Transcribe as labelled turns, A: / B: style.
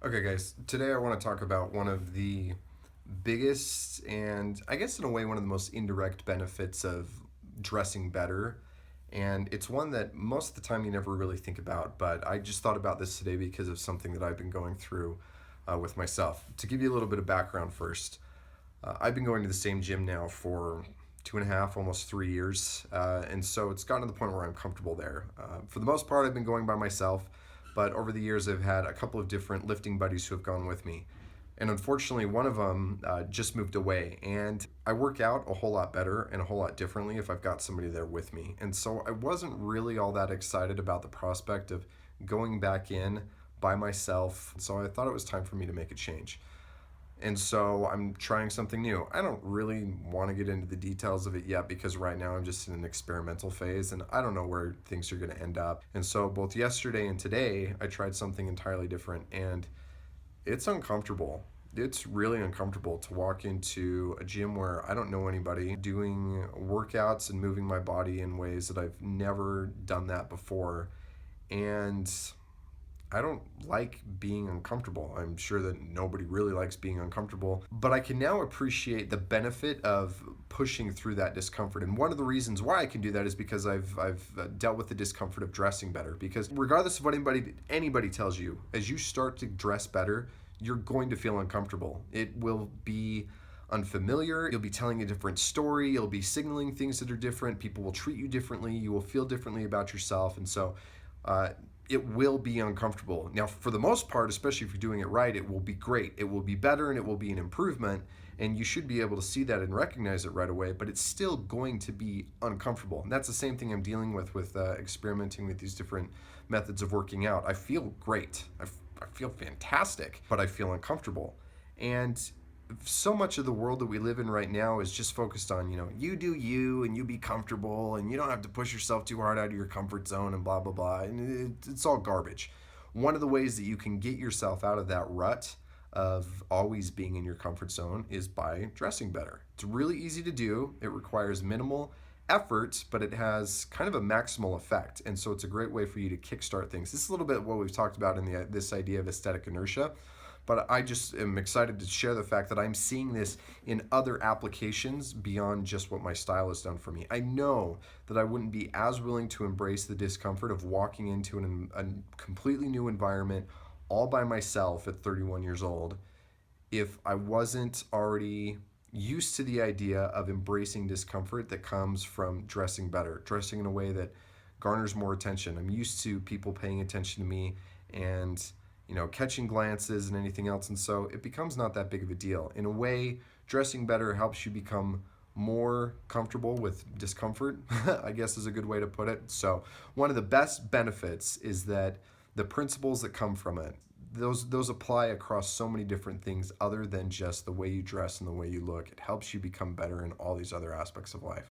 A: Okay, guys, today I want to talk about one of the biggest and I guess in a way one of the most indirect benefits of dressing better. And it's one that most of the time you never really think about, but I just thought about this today because of something that I've been going through with myself. To give you a little bit of background first, I've been going to the same gym now for 2.5, almost 3 years. And so it's gotten to the point where I'm comfortable there. For the most part, I've been going by myself, but over the years, I've had a couple of different lifting buddies who have gone with me. And unfortunately, one of them just moved away. And I work out a whole lot better and a whole lot differently if I've got somebody there with me. And so I wasn't really all that excited about the prospect of going back in by myself. So I thought it was time for me to make a change. And so I'm trying something new. I don't really want to get into the details of it yet because right now I'm just in an experimental phase and I don't know where things are going to end up. And so both yesterday and today, I tried something entirely different and it's uncomfortable. It's really uncomfortable to walk into a gym where I don't know anybody, doing workouts and moving my body in ways that I've never done that before. And I don't like being uncomfortable. I'm sure that nobody really likes being uncomfortable, but I can now appreciate the benefit of pushing through that discomfort. And one of the reasons why I can do that is because I've dealt with the discomfort of dressing better. Because regardless of what anybody tells you, as you start to dress better, you're going to feel uncomfortable. It will be unfamiliar. You'll be telling a different story. You'll be signaling things that are different. People will treat you differently. You will feel differently about yourself. And so uh, it will be uncomfortable. Now, for the most part, especially if you're doing it right, it will be great. It will be better and it will be an improvement. And you should be able to see that and recognize it right away, but it's still going to be uncomfortable. And that's the same thing I'm dealing with experimenting with these different methods of working out. I feel great. I feel fantastic, but I feel uncomfortable. And so much of the world that we live in right now is just focused on, you do you and you be comfortable and you don't have to push yourself too hard out of your comfort zone and blah, blah, blah. And it's all garbage. One of the ways that you can get yourself out of that rut of always being in your comfort zone is by dressing better. It's really easy to do. It requires minimal effort, but it has kind of a maximal effect. And so it's a great way for you to kickstart things. This is a little bit what we've talked about in this idea of aesthetic inertia. But I just am excited to share the fact that I'm seeing this in other applications beyond just what my style has done for me. I know that I wouldn't be as willing to embrace the discomfort of walking into a completely new environment all by myself at 31 years old if I wasn't already used to the idea of embracing discomfort that comes from dressing better, dressing in a way that garners more attention. I'm used to people paying attention to me and catching glances and anything else. And so it becomes not that big of a deal. In a way, dressing better helps you become more comfortable with discomfort, I guess is a good way to put it. So one of the best benefits is that the principles that come from it, those apply across so many different things other than just the way you dress and the way you look. It helps you become better in all these other aspects of life.